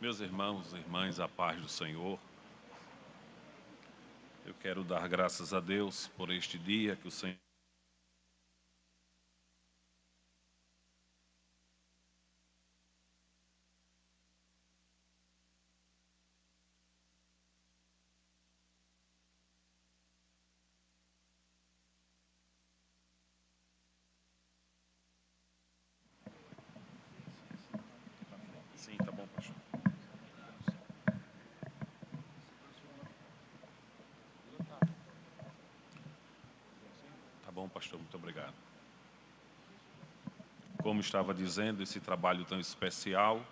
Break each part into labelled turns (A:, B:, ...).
A: Meus irmãos e irmãs, a paz do Senhor. Eu quero dar graças a Deus por este dia que o Senhor Sim, tá bom, pastor. Tá bom, pastor, muito obrigado. Como estava dizendo, esse trabalho tão especial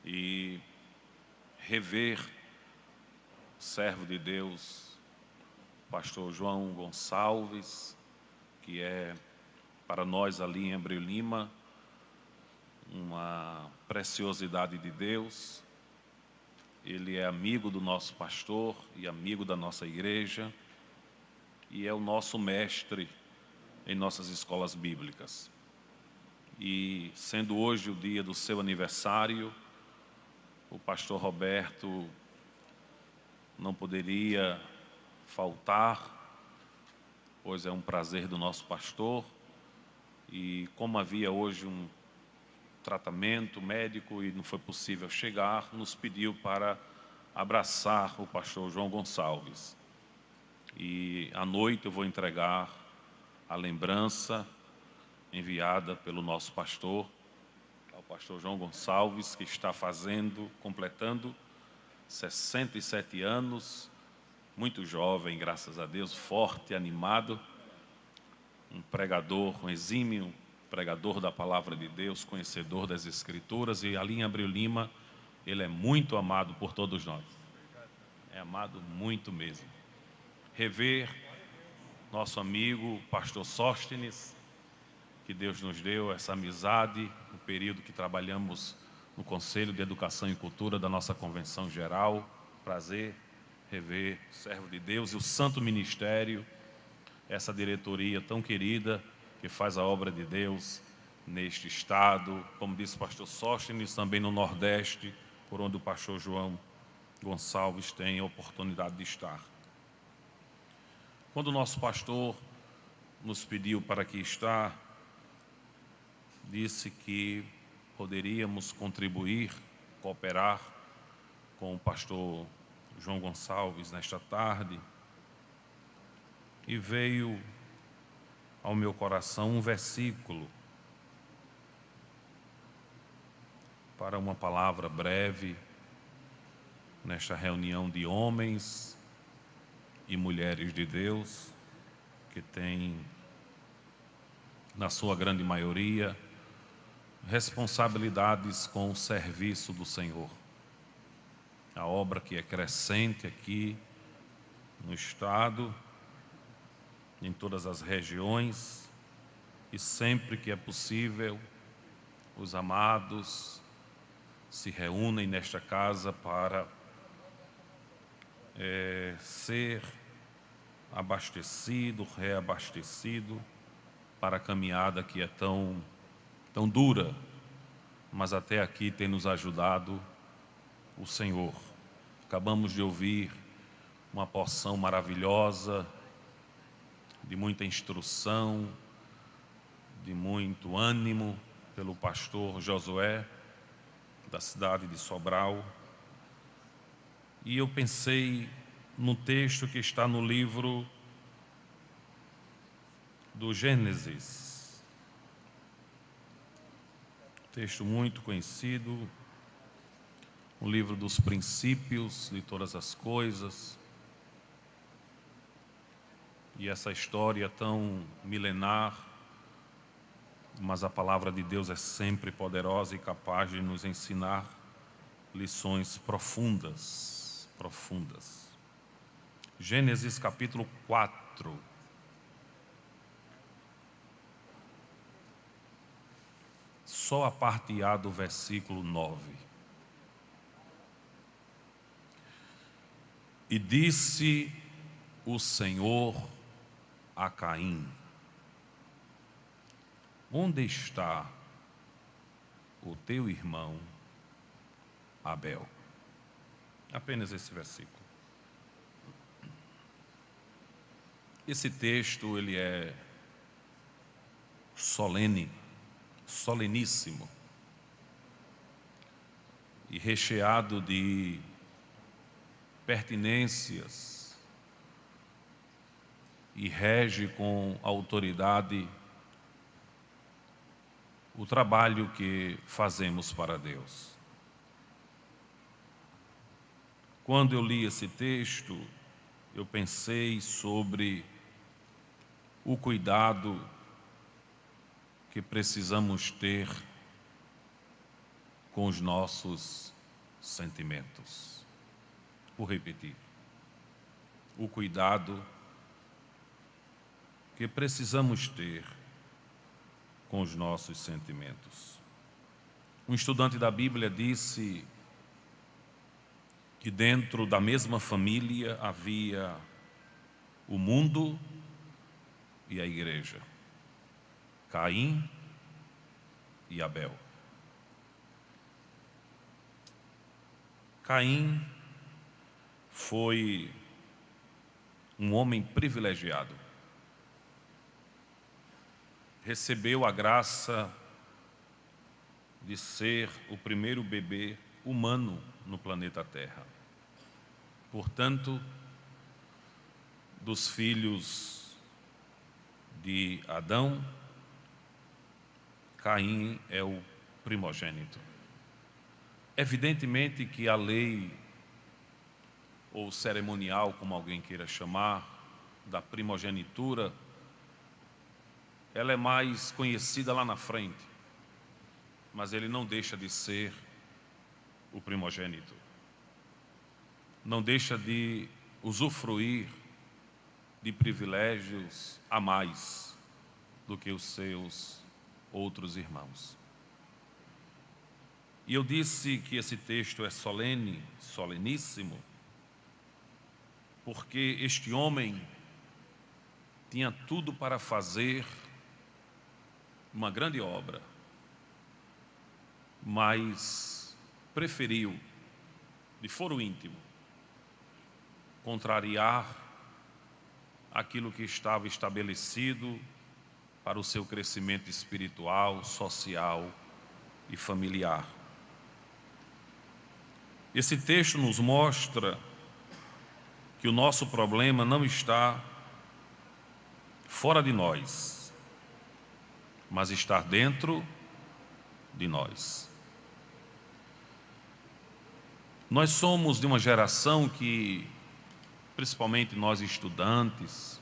A: e rever o servo de Deus, pastor João Gonçalves, que é para nós ali em Hebreu Lima uma preciosidade de Deus. Ele é amigo do nosso pastor e amigo da nossa igreja e é o nosso mestre em nossas escolas bíblicas. E sendo hoje o dia do seu aniversário, o pastor Roberto não poderia faltar, pois é um prazer do nosso pastor. E como havia hoje um tratamento médico e não foi possível chegar, nos pediu para abraçar o pastor João Gonçalves. E à noite eu vou entregar a lembrança enviada pelo nosso pastor, ao pastor João Gonçalves, que está completando 67 anos, muito jovem, graças a Deus, forte, animado, um pregador, um exímio pregador da palavra de Deus, conhecedor das Escrituras, e ali em Hebreu Lima, ele é muito amado por todos nós. É amado muito mesmo. Rever nosso amigo, pastor Sóstenes, que Deus nos deu essa amizade no período que trabalhamos no Conselho de Educação e Cultura da nossa Convenção Geral. Prazer rever o servo de Deus e o Santo Ministério, essa diretoria tão querida que faz a obra de Deus neste estado, como disse o pastor Sóstenes, também no Nordeste, por onde o pastor João Gonçalves tem a oportunidade de estar. Quando o nosso pastor nos pediu para aqui estar, disse que poderíamos contribuir, cooperar com o pastor João Gonçalves nesta tarde, e veio ao meu coração um versículo para uma palavra breve nesta reunião de homens e mulheres de Deus que tem, na sua grande maioria, responsabilidades com o serviço do Senhor. A obra que é crescente aqui no estado, em todas as regiões, e sempre que é possível, os amados se reúnem nesta casa para ser abastecido, reabastecido para a caminhada que é tão dura, mas até aqui tem nos ajudado o Senhor. Acabamos de ouvir uma porção maravilhosa, de muita instrução, de muito ânimo pelo pastor Josué, da cidade de Sobral. E eu pensei no texto que está no livro do Gênesis, texto muito conhecido, o livro dos princípios de todas as coisas, e essa história tão milenar, mas a palavra de Deus é sempre poderosa e capaz de nos ensinar lições profundas. Gênesis capítulo 4. Só a parte A do versículo 9. E disse o Senhor a Caim: onde está o teu irmão? Abel. Apenas esse versículo. Esse texto, ele é solene, soleníssimo e recheado de pertinências e rege com autoridade o trabalho que fazemos para Deus. Quando eu li esse texto, eu pensei sobre o cuidado que precisamos ter com os nossos sentimentos. Vou repetir. O cuidado que precisamos ter com os nossos sentimentos. Um estudante da Bíblia disse que dentro da mesma família havia o mundo e a igreja, Caim e Abel. Caim foi um homem privilegiado. Recebeu a graça de ser o primeiro bebê humano no planeta Terra. Portanto, dos filhos de Adão, Caim é o primogênito. Evidentemente que a lei, ou cerimonial, como alguém queira chamar, da primogenitura, ela é mais conhecida lá na frente, mas ele não deixa de ser o primogênito. Não deixa de usufruir de privilégios a mais do que os seus outros irmãos. E eu disse que esse texto é solene, soleníssimo, porque este homem tinha tudo para fazer uma grande obra, mas preferiu, de foro íntimo, contrariar aquilo que estava estabelecido para o seu crescimento espiritual, social e familiar. Esse texto nos mostra que o nosso problema não está fora de nós, mas está dentro de nós. Nós somos de uma geração que, principalmente nós estudantes,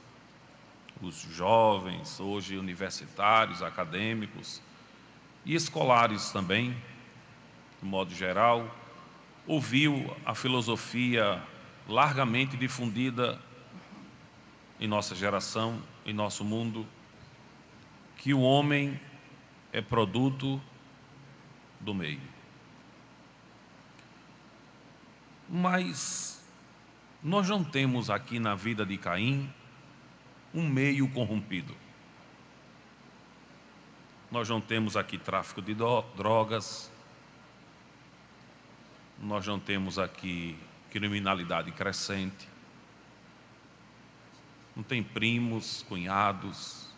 A: os jovens, hoje universitários, acadêmicos e escolares também, de modo geral, ouviu a filosofia largamente difundida em nossa geração, em nosso mundo, que o homem é produto do meio. Mas nós não temos aqui na vida de Caim um meio corrompido. Nós não temos aqui tráfico de drogas, nós não temos aqui criminalidade crescente, não tem primos, cunhados,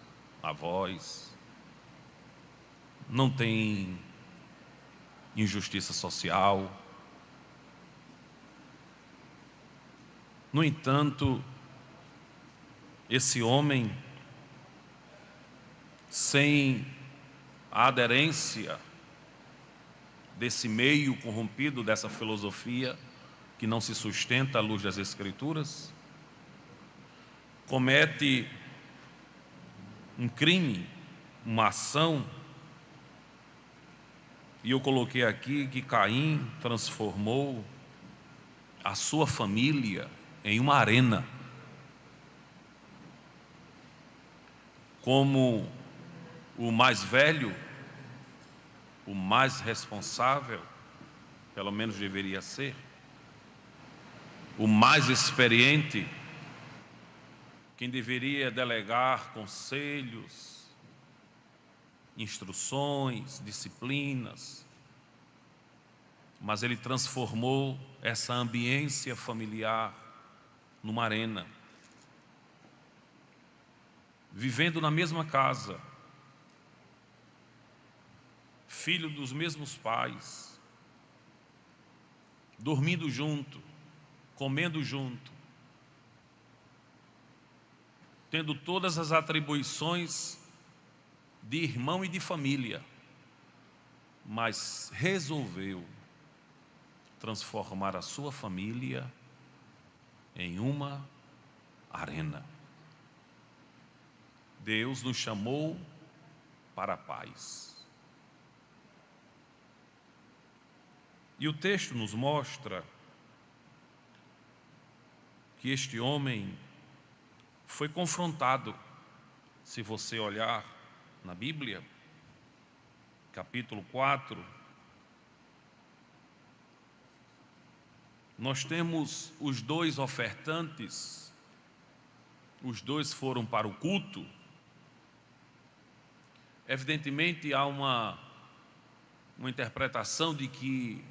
A: avós, não tem injustiça social. No entanto, esse homem, sem a aderência desse meio corrompido, dessa filosofia que não se sustenta à luz das Escrituras, comete um crime, uma ação, e eu coloquei aqui que Caim transformou a sua família em uma arena. Como o mais velho, o mais responsável, pelo menos deveria ser, o mais experiente, quem deveria delegar conselhos, instruções, disciplinas, mas Ele transformou essa ambiência familiar numa arena. Vivendo na mesma casa, filho dos mesmos pais, dormindo junto, comendo junto, tendo todas as atribuições de irmão e de família, mas resolveu transformar a sua família em uma arena. Deus nos chamou para a paz. E o texto nos mostra que este homem foi confrontado. Se você olhar na Bíblia, capítulo 4, nós temos os dois ofertantes, os dois foram para o culto. Evidentemente há uma interpretação de que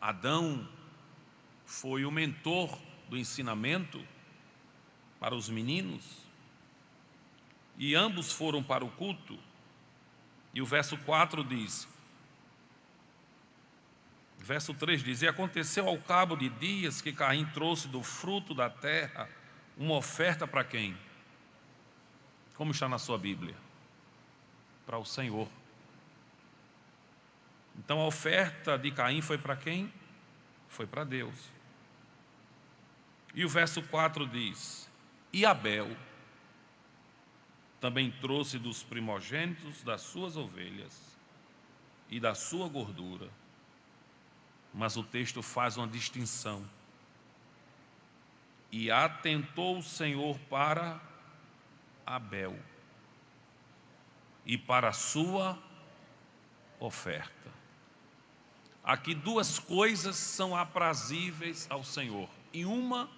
A: Adão foi o mentor do ensinamento para os meninos, e ambos foram para o culto. E o verso 4 diz, verso 3 diz: e aconteceu ao cabo de dias que Caim trouxe do fruto da terra uma oferta para quem? Como está na sua Bíblia? Para o Senhor. Então a oferta de Caim foi para quem? Foi para Deus. E o verso 4 diz: e Abel também trouxe dos primogênitos das suas ovelhas e da sua gordura. Mas o texto faz uma distinção. E atentou o Senhor para Abel e para a sua oferta. Aqui duas coisas são aprazíveis ao Senhor, e uma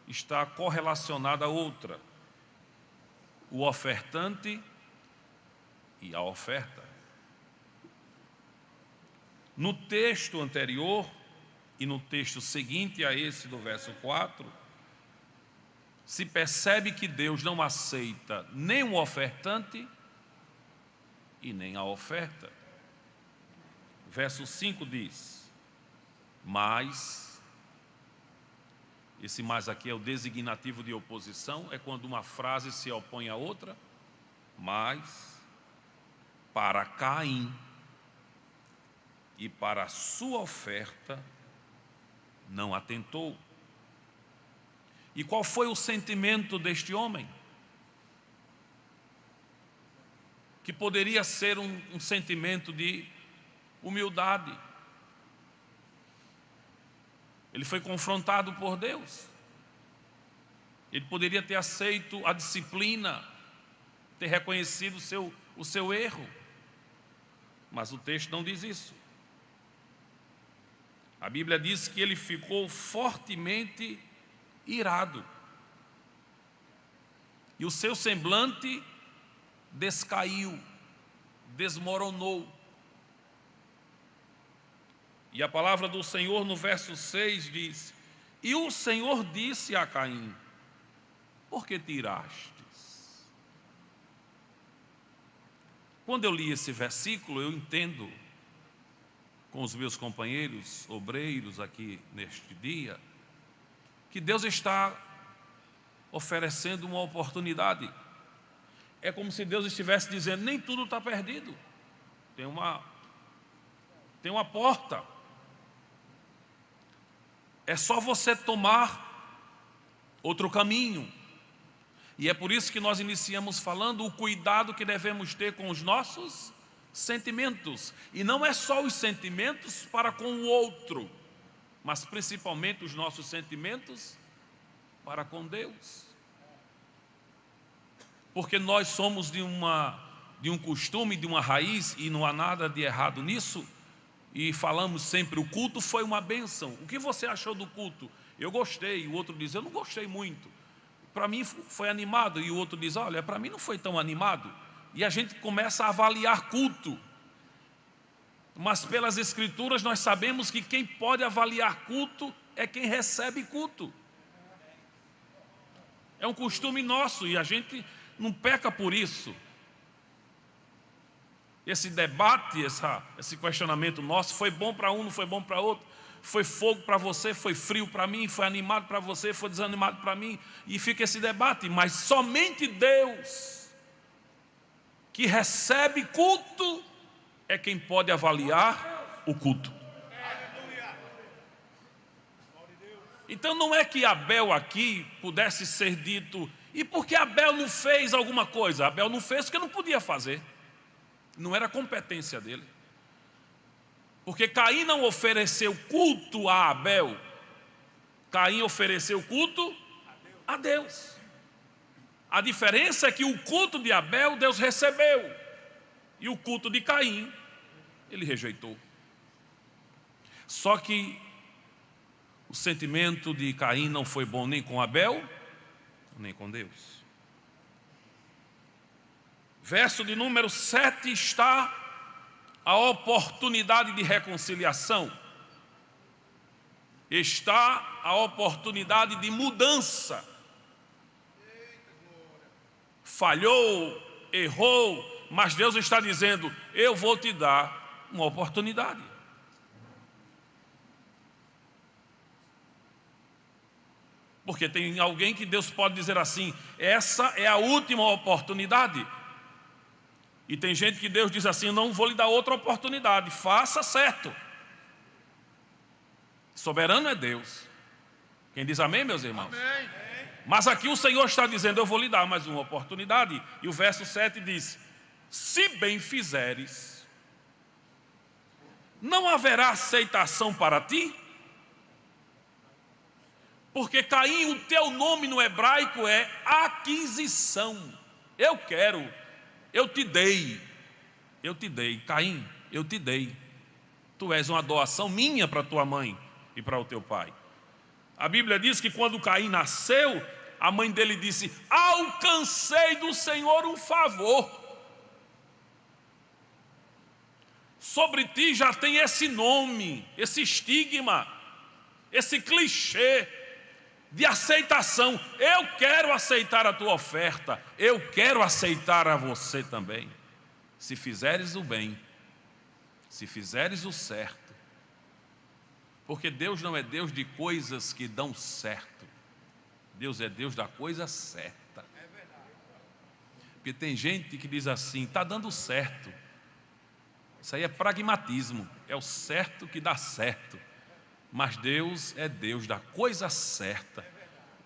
A: está correlacionada à outra: o ofertante e a oferta. No texto anterior e no texto seguinte a esse do verso 4, se percebe que Deus não aceita nem o ofertante e nem a oferta. Verso 5 diz: mas, esse mais aqui é o designativo de oposição, é quando uma frase se opõe à outra. Mas para Caim e para a sua oferta não atentou. E qual foi o sentimento deste homem? Que poderia ser um sentimento de humildade. Ele foi confrontado por Deus. Ele poderia ter aceito a disciplina, ter reconhecido o seu erro. Mas o texto não diz isso. A Bíblia diz que ele ficou fortemente irado. E o seu semblante descaiu, desmoronou. E a palavra do Senhor no verso 6 diz: e o Senhor disse a Caim: por que te irastes? Quando eu li esse versículo, eu entendo, com os meus companheiros obreiros aqui neste dia, que Deus está oferecendo uma oportunidade. É como se Deus estivesse dizendo: nem tudo está perdido, tem uma porta, é só você tomar outro caminho. E é por isso que nós iniciamos falando o cuidado que devemos ter com os nossos sentimentos. E não é só os sentimentos para com o outro, mas principalmente os nossos sentimentos para com Deus. Porque nós somos de um costume, de uma raiz, e não há nada de errado nisso, e falamos sempre: o culto foi uma bênção. O que você achou do culto? Eu gostei. O outro diz: eu não gostei muito. Para mim foi animado. E o outro diz: olha, para mim não foi tão animado. E a gente começa a avaliar culto. Mas pelas Escrituras nós sabemos que quem pode avaliar culto é quem recebe culto. É um costume nosso e a gente não peca por isso. Esse debate, esse questionamento nosso foi bom para um, não foi bom para outro. Foi fogo para você, foi frio para mim, foi animado para você, foi desanimado para mim. E fica esse debate, mas somente Deus, que recebe culto, é quem pode avaliar o culto. Então não é que Abel aqui pudesse ser dito, e por que Abel não fez alguma coisa? Abel não fez porque não podia fazer. Não era competência dele. Porque Caim não ofereceu culto a Abel. Caim ofereceu culto a Deus. A diferença é que o culto de Abel Deus recebeu. E o culto de Caim ele rejeitou. Só que o sentimento de Caim não foi bom nem com Abel, nem com Deus. Verso de número 7 está a oportunidade de reconciliação. Está a oportunidade de mudança. Falhou, errou, mas Deus está dizendo, eu vou te dar uma oportunidade. Porque tem alguém que Deus pode dizer assim, essa é a última oportunidade. E tem gente que Deus diz assim, não vou lhe dar outra oportunidade, faça certo. Soberano é Deus. Quem diz amém, meus irmãos? Amém. Mas aqui o Senhor está dizendo, eu vou lhe dar mais uma oportunidade. E o verso 7 diz, se bem fizeres, não haverá aceitação para ti? Porque Caim, o teu nome no hebraico é aquisição. Eu quero, eu te dei, Caim, eu te dei. Tu és uma doação minha para tua mãe e para o teu pai. A Bíblia diz que quando Caim nasceu, a mãe dele disse, alcancei do Senhor um favor. Sobre ti já tem esse nome, esse estigma, esse clichê de aceitação. Eu quero aceitar a tua oferta, eu quero aceitar a você também. Se fizeres o bem, se fizeres o certo, porque Deus não é Deus de coisas que dão certo, Deus é Deus da coisa certa. Porque tem gente que diz assim, está dando certo. Isso aí é pragmatismo, é o certo que dá certo. Mas Deus é Deus da coisa certa.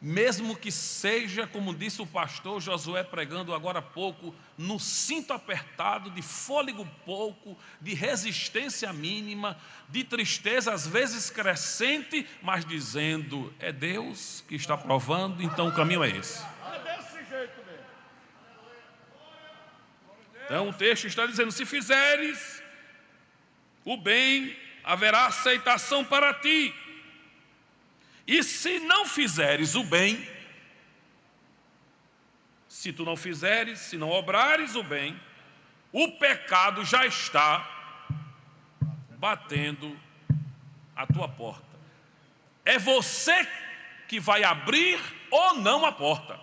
A: Mesmo que seja, como disse o pastor Josué pregando agora há pouco, no cinto apertado, de fôlego pouco, de resistência mínima, de tristeza às vezes crescente, mas dizendo, é Deus que está provando, então o caminho é esse. Então o texto está dizendo, se fizeres o bem, haverá aceitação para ti. E se não fizeres o bem, se tu não fizeres, se não obrares o bem, o pecado já está batendo a tua porta. É você que vai abrir ou não a porta.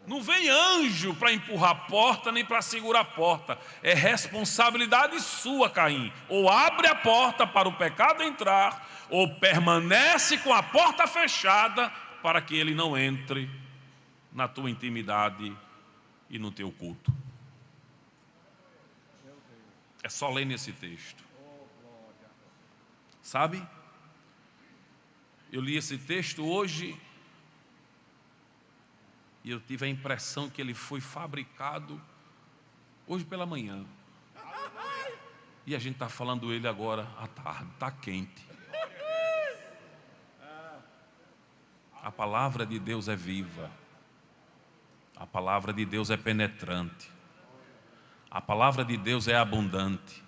A: Não vem anjo para empurrar a porta, nem para segurar a porta. É responsabilidade sua, Caim. Ou abre a porta para o pecado entrar, ou permanece com a porta fechada para que ele não entre na tua intimidade e no teu culto. É só ler nesse texto. Sabe? Eu li esse texto hoje e eu tive a impressão que ele foi fabricado hoje pela manhã. E a gente está falando ele agora à tarde, está quente. A palavra de Deus é viva. A palavra de Deus é penetrante. A palavra de Deus é abundante.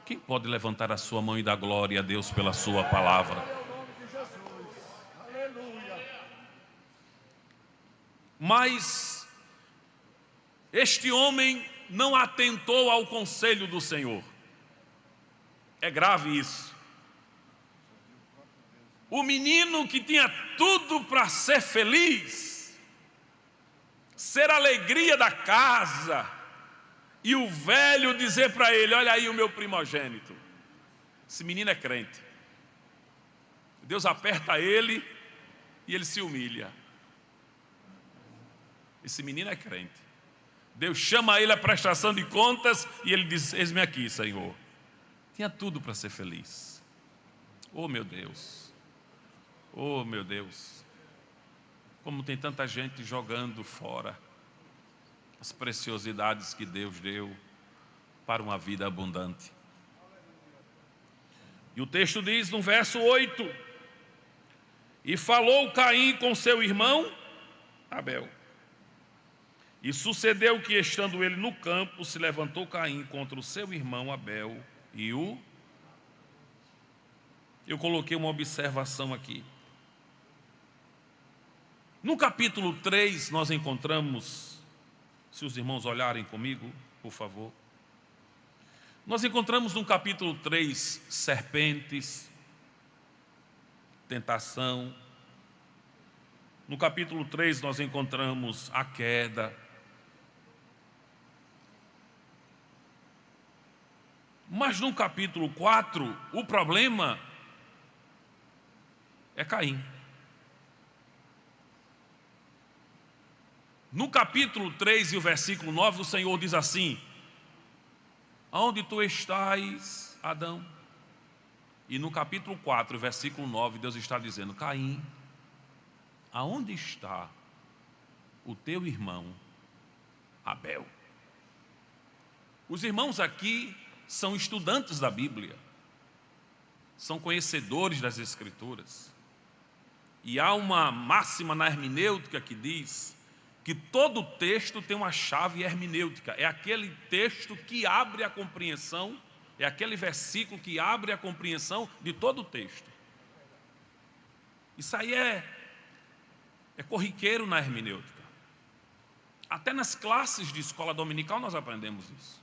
A: Quem pode levantar a sua mão e dar glória a Deus pela sua palavra? Mas este homem não atentou ao conselho do Senhor. É grave isso. O menino que tinha tudo para ser feliz, ser a alegria da casa, e o velho dizer para ele: olha aí o meu primogênito. Esse menino é crente. Deus aperta ele e ele se humilha. Esse menino é crente. Deus chama ele à prestação de contas e ele diz: eis-me aqui, Senhor. Tinha tudo para ser feliz. Oh, meu Deus. Oh, meu Deus. Como tem tanta gente jogando fora as preciosidades que Deus deu para uma vida abundante. E o texto diz no verso 8: e falou Caim com seu irmão Abel. E sucedeu que, estando ele no campo, se levantou Caim contra o seu irmão Abel e o... Eu coloquei uma observação aqui. No capítulo 3 nós encontramos, se os irmãos olharem comigo, por favor, nós encontramos no capítulo 3 serpentes, tentação. No capítulo 3 nós encontramos a queda. Mas no capítulo 4, o problema é Caim. No capítulo 3 e o versículo 9, o Senhor diz assim: aonde tu estás, Adão? E no capítulo 4, versículo 9, Deus está dizendo: Caim, aonde está o teu irmão Abel? Os irmãos aqui são estudantes da Bíblia, são conhecedores das Escrituras. E há uma máxima na hermenêutica que diz que todo texto tem uma chave hermenêutica. É aquele texto que abre a compreensão, é aquele versículo que abre a compreensão de todo o texto. Isso aí é corriqueiro na hermenêutica. Até nas classes de escola dominical nós aprendemos isso.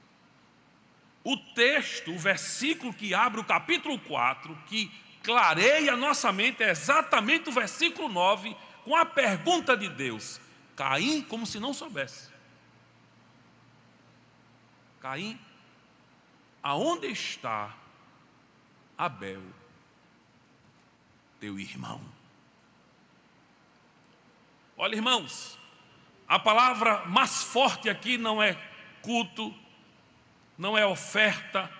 A: O texto, o versículo que abre o capítulo 4, que clareia a nossa mente, é exatamente o versículo 9, com a pergunta de Deus. Caim, como se não soubesse. Caim, aonde está Abel, teu irmão? Olha, irmãos, a palavra mais forte aqui não é culto, não é oferta,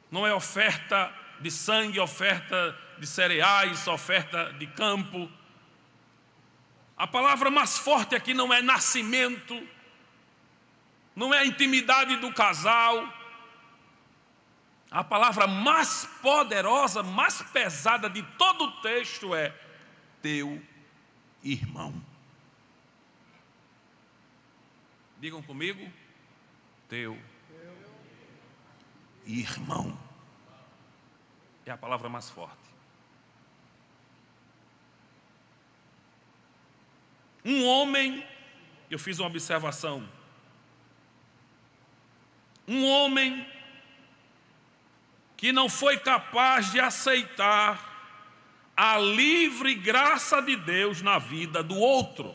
A: não é oferta de sangue, oferta de cereais, oferta de campo. A palavra mais forte aqui não é nascimento, não é a intimidade do casal. A palavra mais poderosa, mais pesada de todo o texto é teu irmão. Digam comigo: teu irmão. É a palavra mais forte. Um homem, eu fiz uma observação, um homem que não foi capaz de aceitar a livre graça de Deus na vida do outro.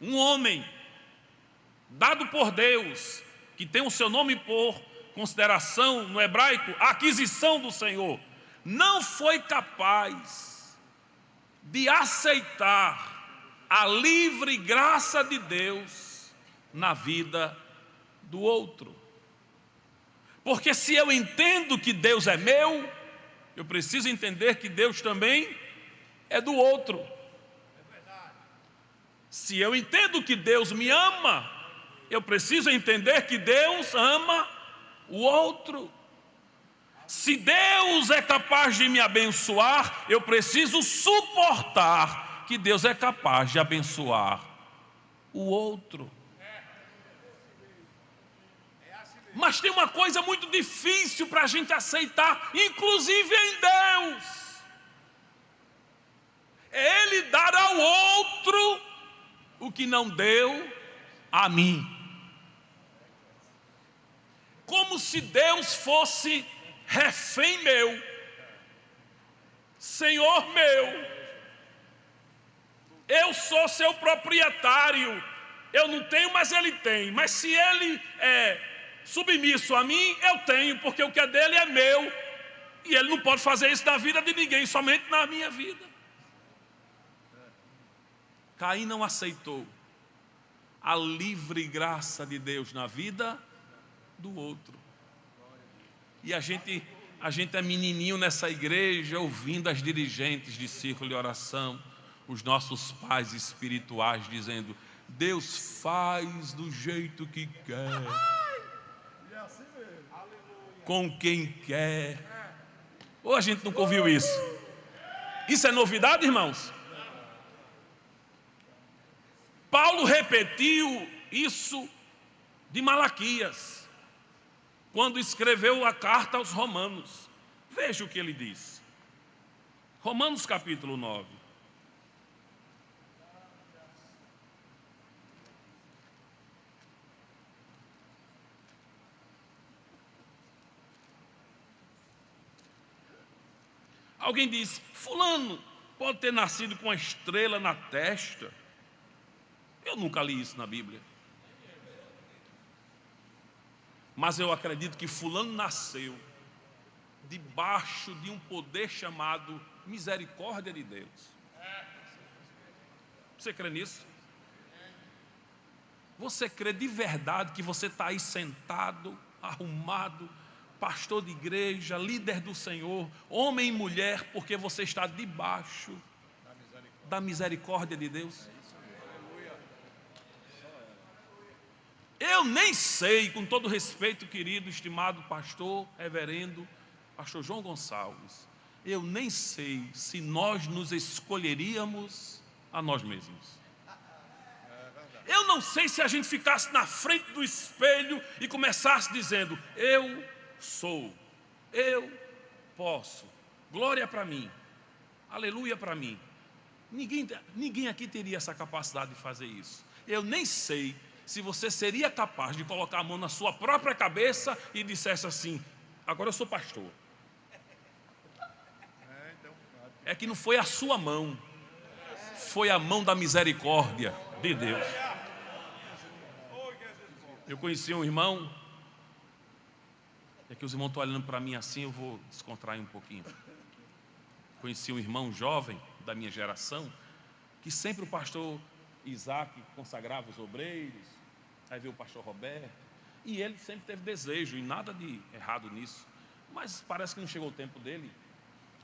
A: Um homem dado por Deus, que tem o seu nome por consideração no hebraico, aquisição do Senhor, não foi capaz de aceitar a livre graça de Deus na vida do outro. Porque se eu entendo que Deus é meu, eu preciso entender que Deus também é do outro. Se eu entendo que Deus me ama, eu preciso entender que Deus ama o outro. Se Deus é capaz de me abençoar, eu preciso suportar que Deus é capaz de abençoar o outro. Mas tem uma coisa muito difícil para a gente aceitar, inclusive em Deus. é Ele dar ao outro o que não deu a mim. Como se Deus fosse refém meu, Senhor meu, eu sou seu proprietário, eu não tenho, mas Ele tem. Mas se Ele é submisso a mim, eu tenho, porque o que é dele é meu, e Ele não pode fazer isso na vida de ninguém, somente na minha vida. Caim não aceitou a livre graça de Deus na vida do outro. E a gente é menininho nessa igreja, ouvindo as dirigentes de círculo de oração, os nossos pais espirituais dizendo: Deus faz do jeito que quer, com quem quer. Ou a gente nunca ouviu isso? Isso é novidade, irmãos? Paulo repetiu isso de Malaquias, quando escreveu a carta aos Romanos. Veja o que ele diz. Romanos capítulo 9. Alguém diz: fulano pode ter nascido com uma estrela na testa. Eu nunca li isso na Bíblia. Mas eu acredito que fulano nasceu debaixo de um poder chamado misericórdia de Deus. Você crê nisso? Você crê de verdade que você está aí sentado, arrumado, pastor de igreja, líder do Senhor, homem e mulher, porque você está debaixo da misericórdia de Deus? Eu nem sei, com todo respeito, querido, estimado pastor, reverendo, pastor João Gonçalves, eu nem sei se nós nos escolheríamos a nós mesmos. Eu não sei se a gente ficasse na frente do espelho e começasse dizendo: eu sou, eu posso, glória para mim, aleluia para mim. Ninguém aqui teria essa capacidade de fazer isso. Eu nem sei se você seria capaz de colocar a mão na sua própria cabeça e dissesse assim: agora eu sou pastor. É que não foi a sua mão, foi a mão da misericórdia de Deus. Eu conheci um irmão, é que os irmãos estão olhando para mim assim, eu vou descontrair um pouquinho. Conheci um irmão jovem da minha geração, que sempre o pastor Isaac consagrava os obreiros, aí veio o pastor Roberto, e ele sempre teve desejo, e nada de errado nisso, mas parece que não chegou o tempo dele.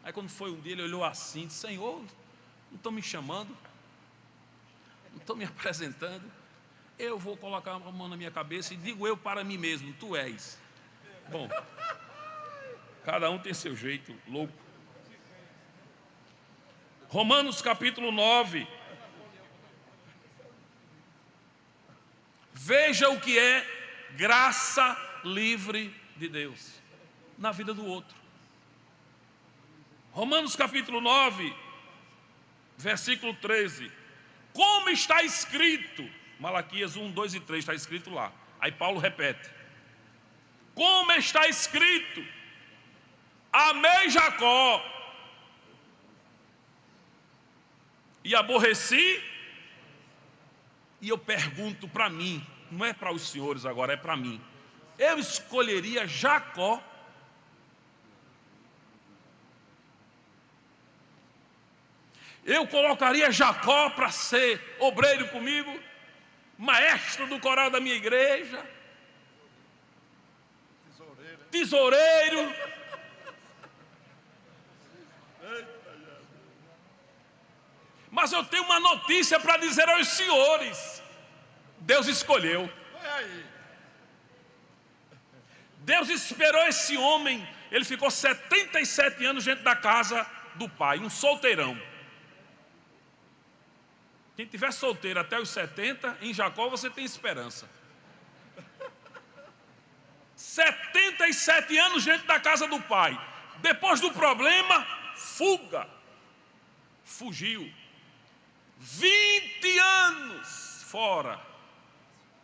A: Aí quando foi um dia, ele olhou assim e disse: Senhor, não estão me chamando, não estão me apresentando, eu vou colocar a mão na minha cabeça e digo eu para mim mesmo: tu és. Bom, cada um tem seu jeito louco. Romanos capítulo 9. Veja o que é graça livre de Deus na vida do outro. Romanos capítulo 9, versículo 13. Como está escrito, Malaquias 1, 2 e 3 está escrito lá. Aí Paulo repete: como está escrito, amei Jacó e aborreci. E eu pergunto para mim, não é para os senhores agora, é para mim: eu escolheria Jacó? Eu colocaria Jacó para ser obreiro comigo, maestro do coral da minha igreja, tesoureiro? Mas eu tenho uma notícia para dizer aos senhores: Deus escolheu. Deus esperou esse homem. Ele ficou 77 anos dentro da casa do pai, um solteirão. Quem tiver solteiro até os 70, em Jacó você tem esperança. 77 anos dentro da casa do pai. Depois do problema, fuga. Fugiu. 20 anos fora.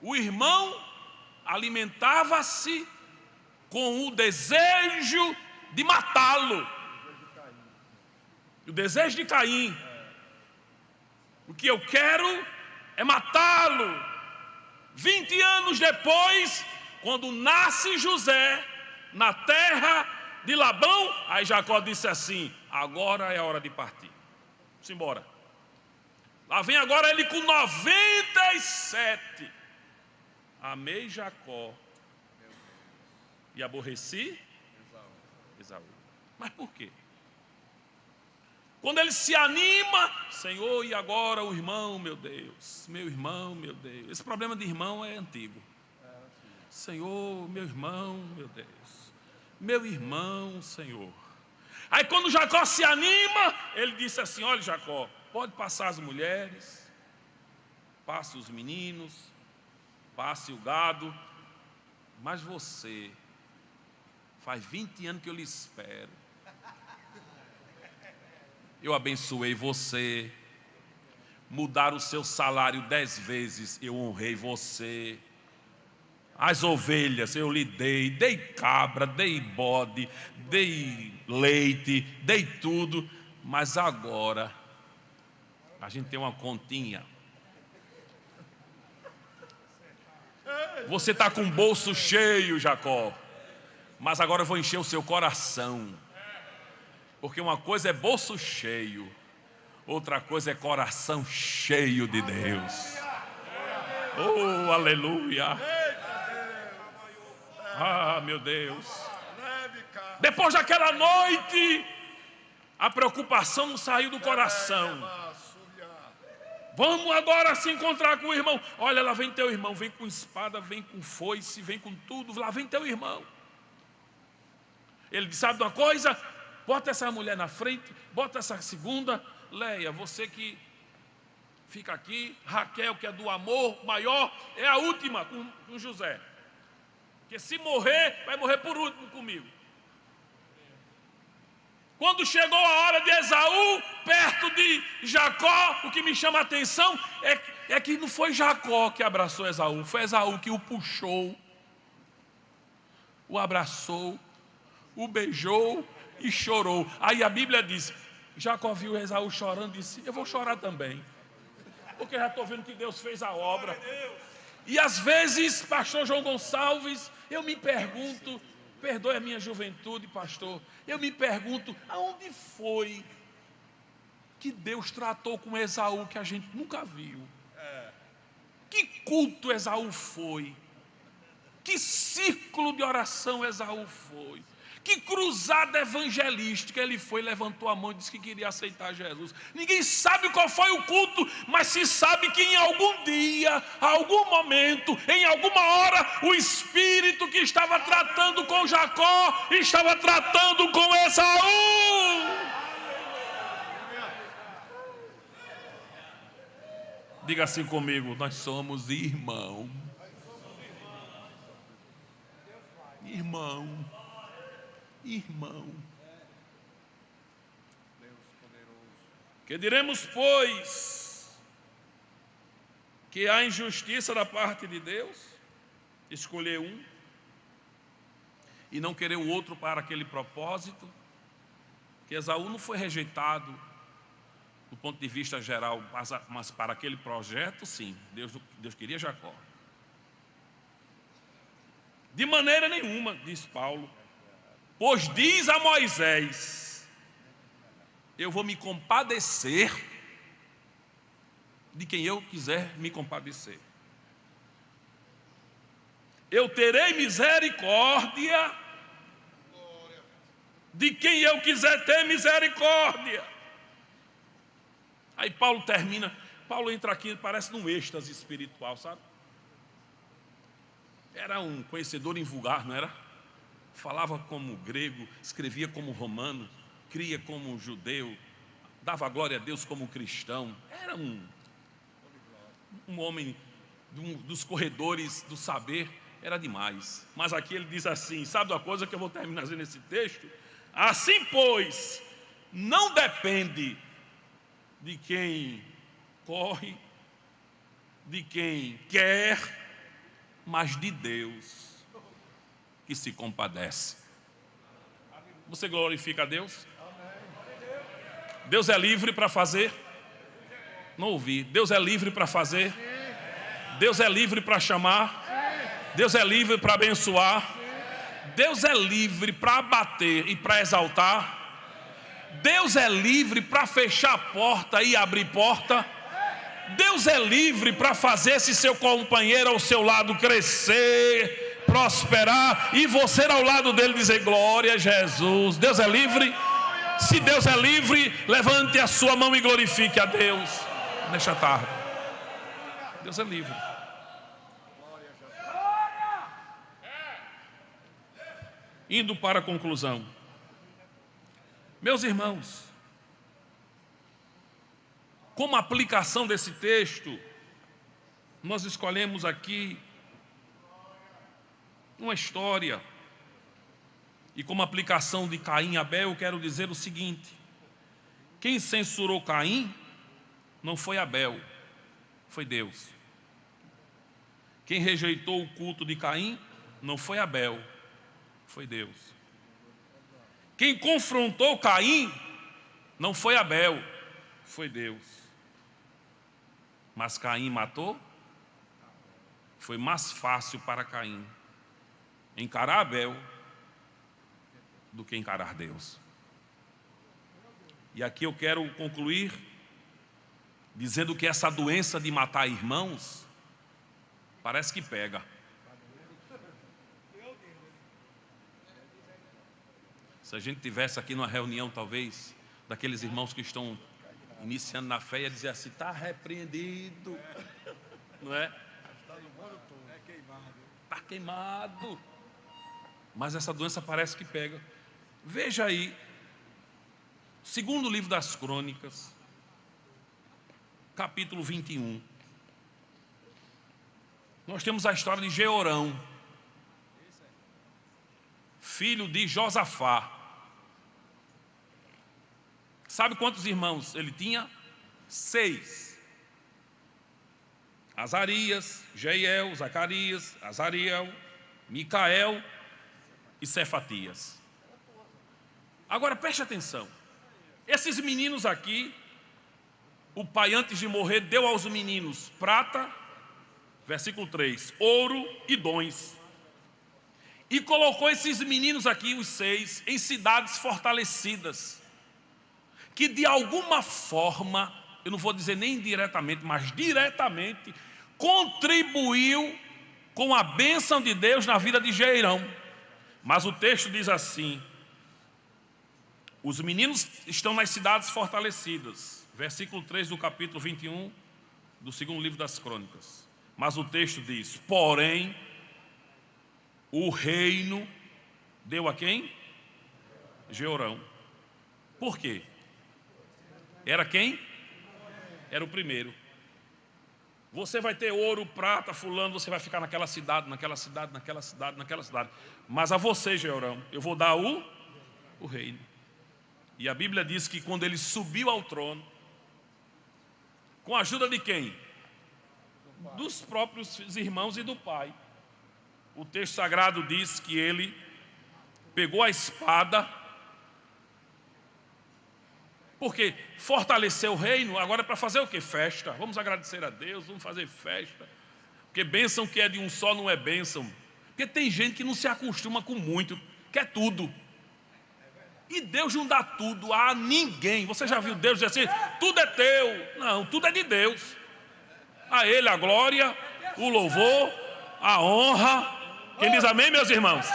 A: O irmão alimentava-se com o desejo de matá-lo. O desejo de Caim. O que eu quero é matá-lo. 20 anos depois, quando nasce José na terra de Labão, aí Jacó disse assim: agora é a hora de partir. Vamos embora. Lá vem agora ele com 97. Amei Jacó e aborreci Esaú. Mas por quê? Quando ele se anima, Senhor, e agora o irmão, meu Deus, meu irmão, meu Deus. Esse problema de irmão é antigo. Senhor, meu irmão, meu Deus, meu irmão, Senhor. Aí quando Jacó se anima, ele disse assim: olha, Jacó, pode passar as mulheres, passe os meninos, passe o gado, mas você, faz 20 anos que eu lhe espero. Eu abençoei você, mudar o seu salário 10 vezes, eu honrei você. As ovelhas eu lhe dei cabra, dei bode, dei leite, dei tudo, mas agora a gente tem uma continha. Você está com o bolso cheio, Jacó, mas agora eu vou encher o seu coração. Porque uma coisa é bolso cheio, outra coisa é coração cheio de Deus. Oh, aleluia. Ah, meu Deus. Depois daquela noite, a preocupação não saiu do coração. Vamos agora se encontrar com o irmão. Olha, lá vem teu irmão, vem com espada, vem com foice, vem com tudo. Lá vem teu irmão. Ele disse: sabe de uma coisa? Bota essa mulher na frente, bota essa segunda. Leia, você que fica aqui. Raquel, que é do amor maior, é a última com José. Porque se morrer, vai morrer por último comigo. Quando chegou a hora de Esaú, perto de Jacó, o que me chama a atenção é que não foi Jacó que abraçou Esaú, foi Esaú que o puxou, o abraçou, o beijou e chorou. Aí a Bíblia diz: Jacó viu Esaú chorando e disse: eu vou chorar também, porque já estou vendo que Deus fez a obra. E às vezes, pastor João Gonçalves, eu me pergunto, perdoe a minha juventude, pastor, eu me pergunto, aonde foi que Deus tratou com Esaú que a gente nunca viu? Que culto Esaú foi? Que círculo de oração Esaú foi? Que cruzada evangelística ele foi, levantou a mão e disse que queria aceitar Jesus. Ninguém sabe qual foi o culto, mas se sabe que em algum dia, algum momento, em alguma hora, o Espírito que estava tratando com Jacó estava tratando com Esaú. Diga assim comigo: nós somos irmão. Irmão. Irmão. Que diremos, pois, que há injustiça da parte de Deus, escolher um e não querer o outro para aquele propósito? Que Esaú não foi rejeitado do ponto de vista geral, mas para aquele projeto, sim, Deus queria Jacó. De maneira nenhuma, diz Paulo, pois diz a Moisés: eu vou me compadecer de quem eu quiser me compadecer. Eu terei misericórdia de quem eu quiser ter misericórdia. Aí Paulo termina, Paulo entra aqui, parece num êxtase espiritual, sabe? Era um conhecedor invulgar, não era? Falava como grego, escrevia como romano, cria como judeu, dava glória a Deus como cristão. Era um homem dos corredores do saber, era demais. Mas aqui ele diz assim, sabe uma coisa que eu vou terminar nesse texto? Assim, pois, não depende de quem corre de quem quer, mas de Deus que se compadece. Você glorifica a Deus? Deus é livre para fazer? Não ouvi. Deus é livre para fazer? Deus é livre para chamar? Deus é livre para abençoar? Deus é livre para abater e para exaltar? Deus é livre para fechar a porta e abrir porta? Deus é livre para fazer esse seu companheiro ao seu lado crescer, prosperar, e você ao lado dele dizer glória a Jesus. Deus é livre? Se Deus é livre, levante a sua mão e glorifique a Deus nesta tarde. Deus é livre. Indo para a conclusão, meus irmãos, como aplicação desse texto, nós escolhemos aqui uma história. E como aplicação de Caim e Abel, eu quero dizer o seguinte: quem censurou Caim não foi Abel, foi Deus. Quem rejeitou o culto de Caim não foi Abel, foi Deus. Quem confrontou Caim não foi Abel, foi Deus. Mas Caim matou? Foi mais fácil para Caim encarar Abel do que encarar Deus. E aqui eu quero concluir dizendo que essa doença de matar irmãos parece que pega. Se a gente tivesse aqui numa reunião, talvez, daqueles irmãos que estão iniciando na fé, ia dizer assim: está repreendido, não é? Está queimado. Mas essa doença parece que pega. Veja aí, segundo livro das Crônicas, capítulo 21. Nós temos a história de Jeorão, filho de Josafá. Sabe quantos irmãos ele tinha? 6. Azarias, Jeiel, Zacarias, Azariel, Micael e Cefatias. Agora preste atenção. Esses meninos aqui, o pai antes de morrer deu aos meninos prata, versículo 3, ouro e dons. E colocou esses meninos aqui, os 6, em cidades fortalecidas, que de alguma forma, eu não vou dizer nem diretamente, mas diretamente, contribuiu com a bênção de Deus na vida de Jeirão. Mas o texto diz assim: os meninos estão nas cidades fortalecidas, versículo 3 do capítulo 21 do segundo livro das Crônicas. Mas o texto diz: porém, o reino deu a quem? Jeorão. Por quê? Era quem? Era o primeiro. Você vai ter ouro, prata, fulano, você vai ficar naquela cidade, naquela cidade, naquela cidade, naquela cidade. Mas a você, Jeorão, eu vou dar o reino. E a Bíblia diz que quando ele subiu ao trono, com a ajuda de quem? Dos próprios irmãos e do pai. O texto sagrado diz que ele pegou a espada, porque fortalecer o reino agora é para fazer o quê? Festa. Vamos agradecer a Deus, vamos fazer festa. Porque bênção que é de um só não é bênção. Porque tem gente que não se acostuma com muito, quer tudo. E Deus não dá tudo a ninguém. Você já viu Deus dizer assim: tudo é teu? Não, tudo é de Deus. A Ele a glória, o louvor, a honra. Quem diz amém, meus irmãos?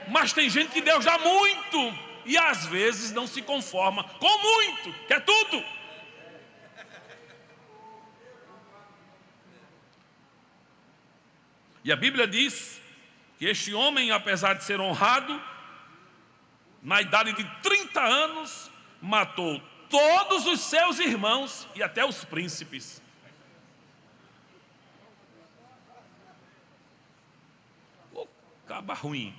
A: Mas tem gente que Deus dá muito e às vezes não se conforma com muito, quer tudo. E a Bíblia diz que este homem, apesar de ser honrado, na idade de 30 anos, matou todos os seus irmãos e até os príncipes. O caba ruim.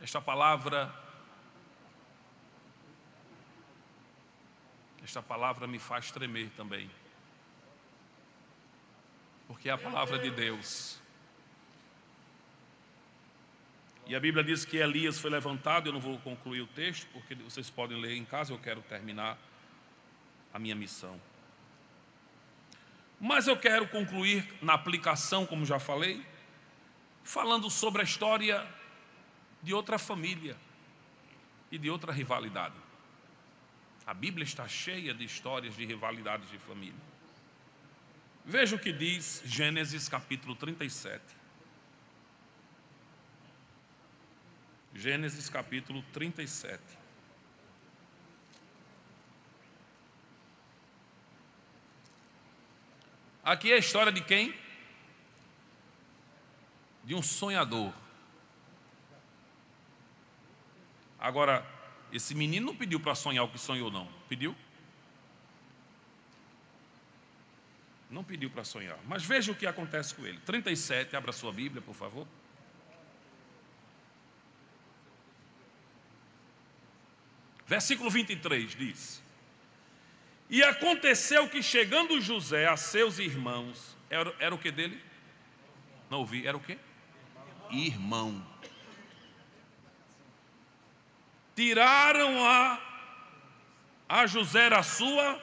A: Esta palavra Esta palavra me faz tremer também, porque é a palavra de Deus. E a Bíblia diz que Elias foi levantado. Eu não vou concluir o texto, porque vocês podem ler em casa, eu quero terminar a minha missão. Mas eu quero concluir na aplicação, como já falei, falando sobre a história de outra família e de outra rivalidade. A Bíblia está cheia de histórias de rivalidades de família. Veja o que diz Gênesis capítulo 37. Gênesis capítulo 37. Aqui é a história de quem? De um sonhador. Agora, esse menino não pediu para sonhar o que sonhou, não. Pediu? Não pediu para sonhar. Mas veja o que acontece com ele. 37, abra sua Bíblia, por favor. Versículo 23 diz: E aconteceu que, chegando José a seus irmãos, era o que dele? Não ouvi, era o que? Irmão. Tiraram a José a sua.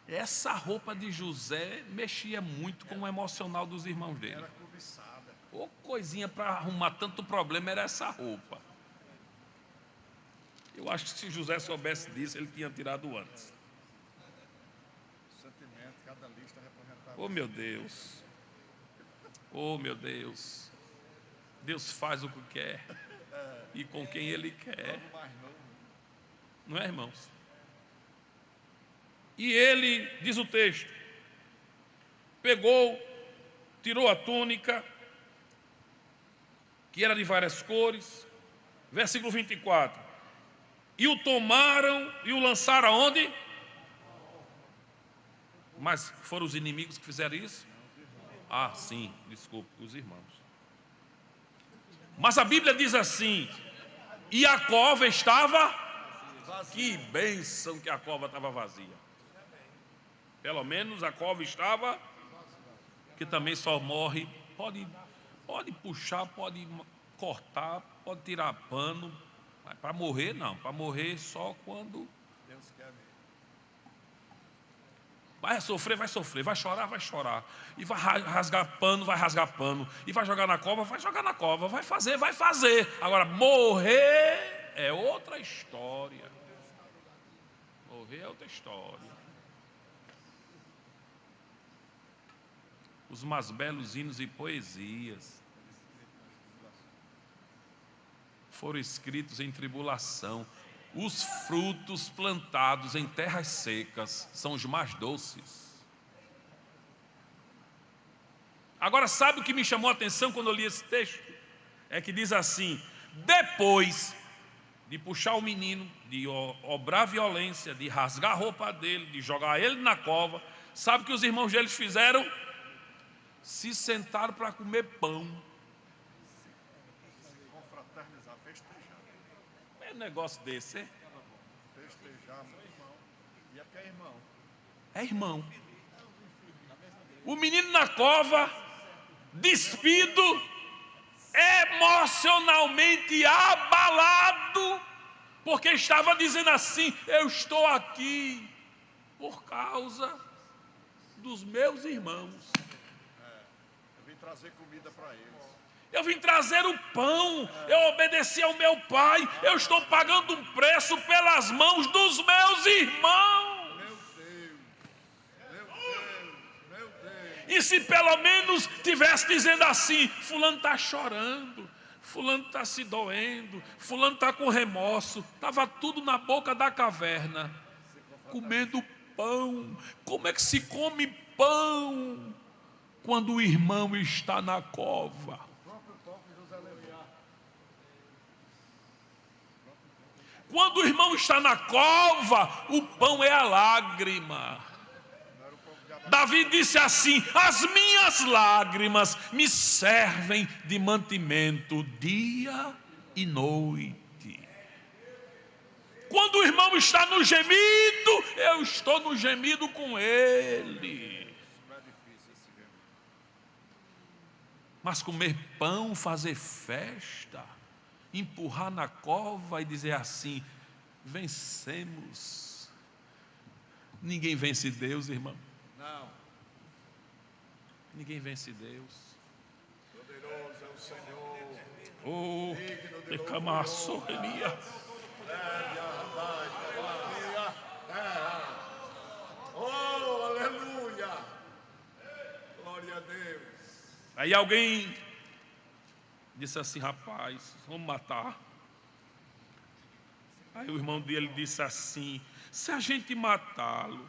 A: Essa roupa de José mexia muito com o emocional dos irmãos dele. Era cobiçada. Ô, coisinha para arrumar tanto problema era essa roupa. Eu acho que se José soubesse disso, ele tinha tirado antes.
B: Sentimento, cada lista representava.
A: Oh, meu Deus. Oh, meu Deus. Deus faz o que quer e com quem Ele quer. Não é, irmãos? E ele, diz o texto, pegou, tirou a túnica, que era de várias cores. Versículo 24. E o tomaram e o lançaram aonde? Mas foram os inimigos que fizeram isso? Ah, sim, desculpe, os irmãos. Mas a Bíblia diz assim: e a cova estava vazia. Que bênção que a cova estava vazia. Pelo menos a cova estava, que também só morre, pode puxar, pode cortar, pode tirar pano. Para morrer, não. Para morrer só quando
B: Deus quer mesmo.
A: vai sofrer, vai chorar, vai chorar. E vai rasgar pano, vai rasgar pano. E vai jogar na cova, vai jogar na cova. Vai fazer, vai fazer. Agora, morrer é outra história. Morrer é outra história. Os mais belos hinos e poesias foram escritos em tribulação. Os frutos plantados em terras secas são os mais doces. Agora, sabe o que me chamou a atenção quando eu li esse texto? É que diz assim: depois de puxar o menino, de obrar violência, de rasgar a roupa dele, de jogar ele na cova, sabe o que os irmãos deles fizeram? Se sentaram para comer pão.
B: Confraternizar, festejar.
A: É um negócio desse, é?
B: Festejar, meu irmão. E é porque é irmão.
A: É irmão. O menino na cova, despido, emocionalmente abalado, porque estava dizendo assim: eu estou aqui por causa dos meus irmãos.
B: Eu vim trazer comida para eles.
A: Eu vim trazer o pão, eu obedeci ao meu pai, eu estou pagando um preço pelas mãos dos meus irmãos.
B: Meu Deus, meu Deus, meu Deus.
A: E se pelo menos tivesse dizendo assim: fulano está chorando, fulano está se doendo, fulano está com remorso, estava tudo na boca da caverna, comendo pão. Como é que se come pão quando o irmão está na cova? Quando o irmão está na cova, o pão é a lágrima. Davi disse assim: as minhas lágrimas me servem de mantimento dia e noite. Quando o irmão está no gemido, eu estou no gemido com ele. Mas comer pão, fazer festa, empurrar na cova e dizer assim: vencemos. Ninguém vence Deus, irmão.
B: Não.
A: Ninguém vence Deus.
B: Poderoso é o Senhor.
A: Oh,
B: Digno de
A: declamação minha.
B: Oh, aleluia. Glória a Deus.
A: Aí alguém disse assim: rapaz, vamos matar. Aí o irmão dele disse assim: se a gente matá-lo,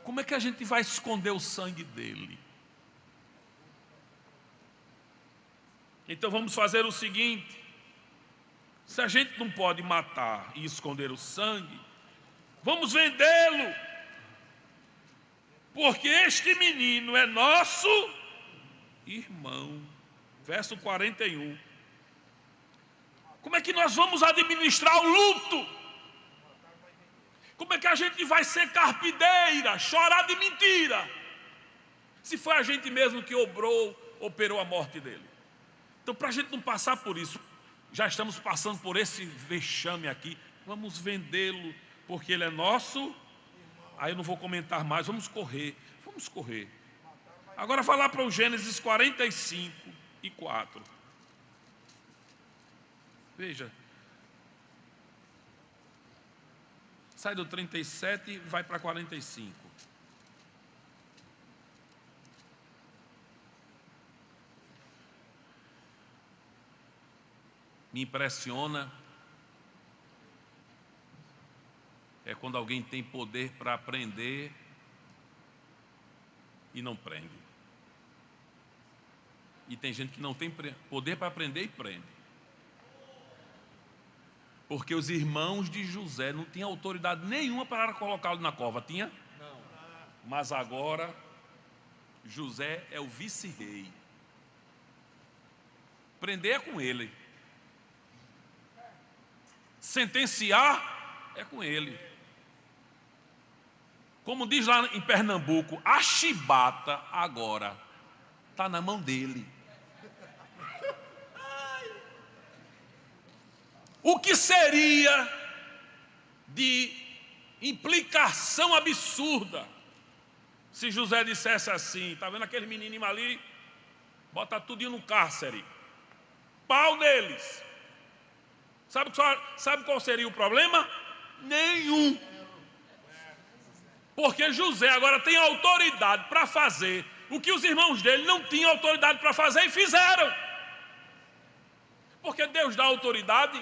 A: como é que a gente vai esconder o sangue dele? Então vamos fazer o seguinte: se a gente não pode matar e esconder o sangue, vamos vendê-lo, porque este menino é nosso irmão. Verso 41. Como é que nós vamos administrar o luto? Como é que a gente vai ser carpideira, chorar de mentira, se foi a gente mesmo que operou a morte dele? Então, para a gente não passar por isso, já estamos passando por esse vexame aqui, vamos vendê-lo, porque ele é nosso. Aí eu não vou comentar mais, vamos correr. Agora vai lá para o Gênesis 45 e 4. Veja. Sai do 37 e vai para 45. Me impressiona é quando alguém tem poder para aprender e não prende. E tem gente que não tem poder para aprender e prende. Porque os irmãos de José não tinham autoridade nenhuma para colocá-lo na cova. Tinha?
B: Não.
A: Mas agora José é o vice-rei. Prender é com ele. Sentenciar é com ele. Como diz lá em Pernambuco, a chibata agora está na mão dele. O que seria de implicação absurda se José dissesse assim: está vendo aquele menininho ali? Bota tudinho no cárcere, pau neles. Sabe qual seria o problema? Nenhum. Porque José agora tem autoridade para fazer o que os irmãos dele não tinham autoridade para fazer e fizeram. Porque Deus dá autoridade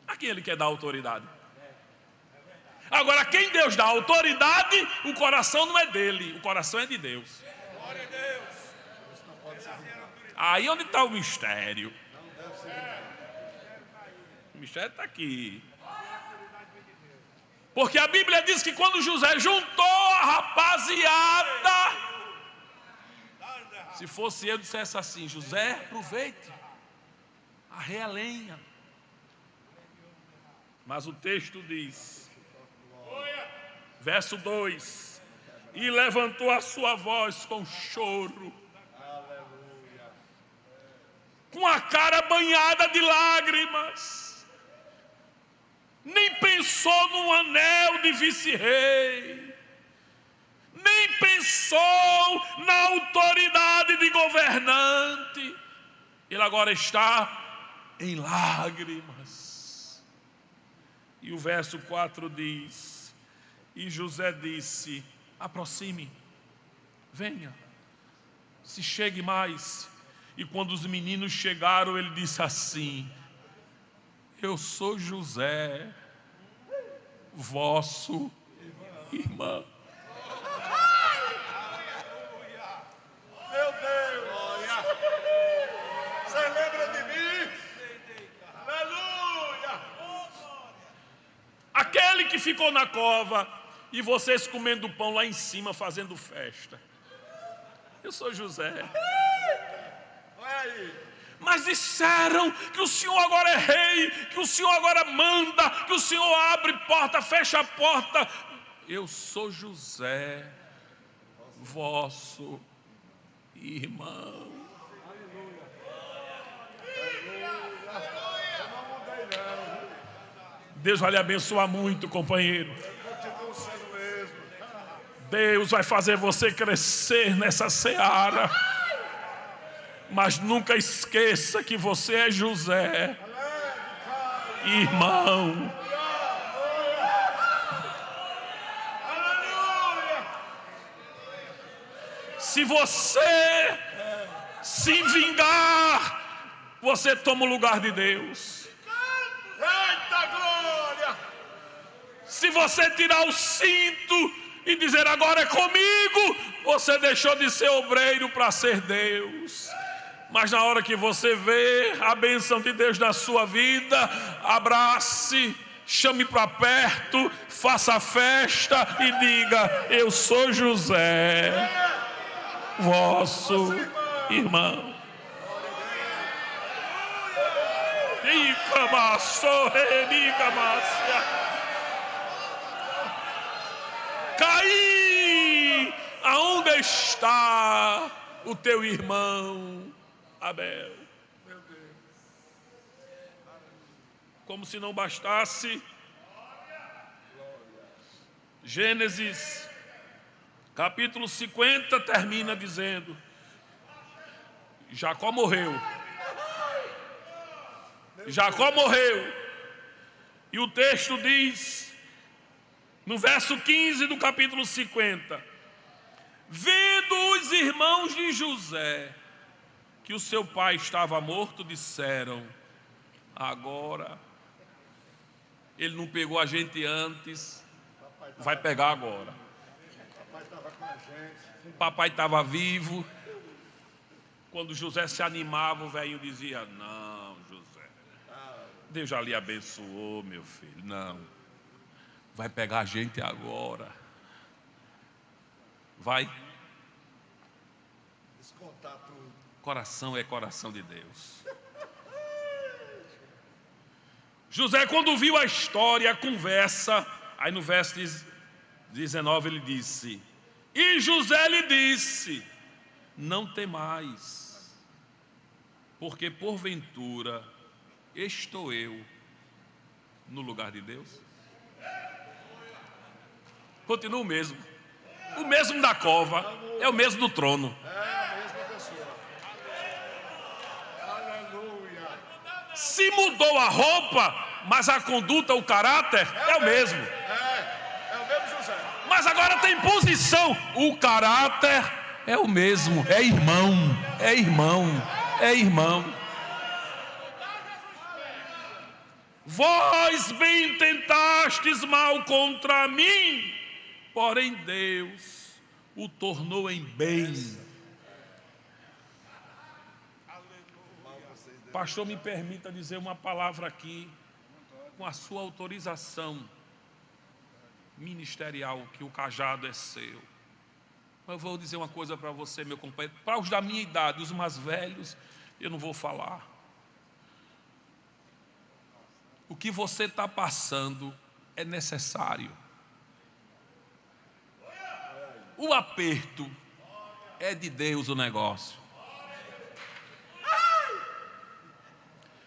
A: a quem Ele quer dar autoridade. Agora, quem Deus dá autoridade, o coração não é dele, o coração é de Deus.
B: Glória a Deus.
A: Aí onde está o mistério? O mistério está aqui. Porque a Bíblia diz que quando José juntou a rapaziada, se fosse eu, dissesse assim: José, aproveite, arreia a lenha. Mas o texto diz, verso 2: e levantou a sua voz com choro, com a cara banhada de lágrimas. Nem pensou num anel de vice-rei, nem pensou na autoridade de governante. Ele agora está em lágrimas. E o verso 4 diz: e José disse: aproxime, venha, se chegue mais. E quando os meninos chegaram, ele disse assim: eu sou José, vosso irmão.
B: Meu Deus. Você lembra de mim? Aleluia.
A: Aquele que ficou na cova e vocês comendo pão lá em cima, fazendo festa. Eu sou José.
B: Olha aí.
A: Mas disseram que o Senhor agora é rei, que o Senhor agora manda, que o Senhor abre porta, fecha a porta. Eu sou José, vosso irmão. Deus vai lhe abençoar muito, companheiro. Deus vai fazer você crescer nessa seara. Mas nunca esqueça que você é José, irmão. Se você se vingar, você toma o lugar de Deus.
B: Eita glória!
A: Se você tirar o cinto e dizer agora é comigo, você deixou de ser obreiro para ser Deus. Mas na hora que você vê a bênção de Deus na sua vida, abrace, chame para perto, faça festa e diga: eu sou José, vosso irmão. Caí, aonde está o teu irmão Abel?
B: Meu Deus.
A: Como se não bastasse, Gênesis capítulo 50 termina dizendo: Jacó morreu. Jacó morreu. E o texto diz, no verso 15 do capítulo 50, vendo os irmãos de José que o seu pai estava morto, disseram: agora, ele não pegou a gente antes, vai pegar agora.
B: Papai estava com a gente.
A: O papai estava vivo. Quando José se animava, o velhinho dizia: não, José, Deus já lhe abençoou, meu filho. Não, vai pegar a gente agora. Vai.
B: Descontar tudo.
A: Coração é coração de Deus. José, quando viu a história, a conversa, aí no verso 19 ele disse: e José lhe disse: não temais, porque porventura estou eu no lugar de Deus. Continua o mesmo da cova é o mesmo do trono.
B: É a mesma pessoa. Aleluia.
A: Se mudou a roupa, mas a conduta, o caráter é o mesmo.
B: É o mesmo José.
A: Mas agora tem posição, o caráter é o mesmo, é irmão, é irmão, é irmão. Vós bem tentastes mal contra mim, porém Deus o tornou em bem. Pastor, me permita dizer uma palavra aqui, com a sua autorização ministerial, que o cajado é seu. Eu vou dizer uma coisa para você, meu companheiro, para os da minha idade, os mais velhos, eu não vou falar. O que você está passando é necessário. O aperto é de Deus o negócio.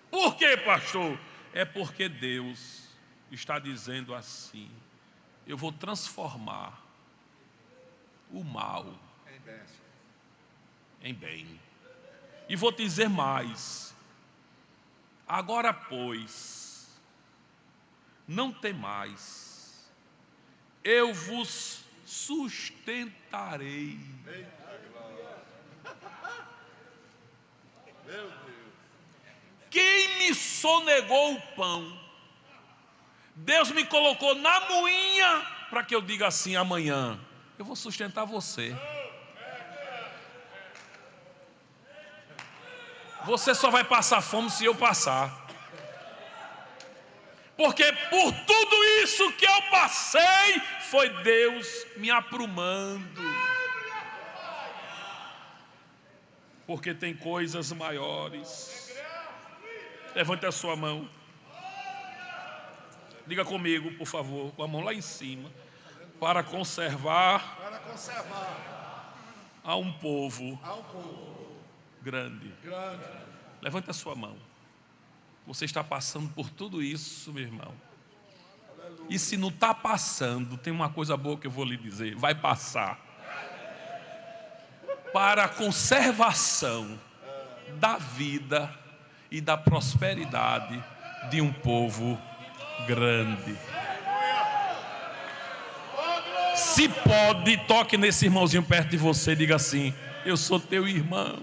A: Por quê, pastor? É porque Deus está dizendo assim: eu vou transformar o mal em bem. E vou te dizer mais: agora, pois, não temais, eu vos sustentarei.
B: Meu Deus.
A: Quem me sonegou o pão, Deus me colocou na moinha para que eu diga assim: amanhã eu vou sustentar você. Você só vai passar fome se eu passar. Porque por tudo isso que eu passei, foi Deus me aprumando.
C: porque tem coisas maiores. Levante a sua mão. Diga comigo, por favor, com a mão lá em cima. Para conservar a um povo grande. Levante a sua mão. Você está passando por tudo isso, meu irmão. E se não está passando, tem uma coisa boa que eu vou lhe dizer: vai passar. Para a conservação da vida e da prosperidade de um povo grande. Se pode, toque nesse irmãozinho perto de você e diga assim: eu sou teu irmão.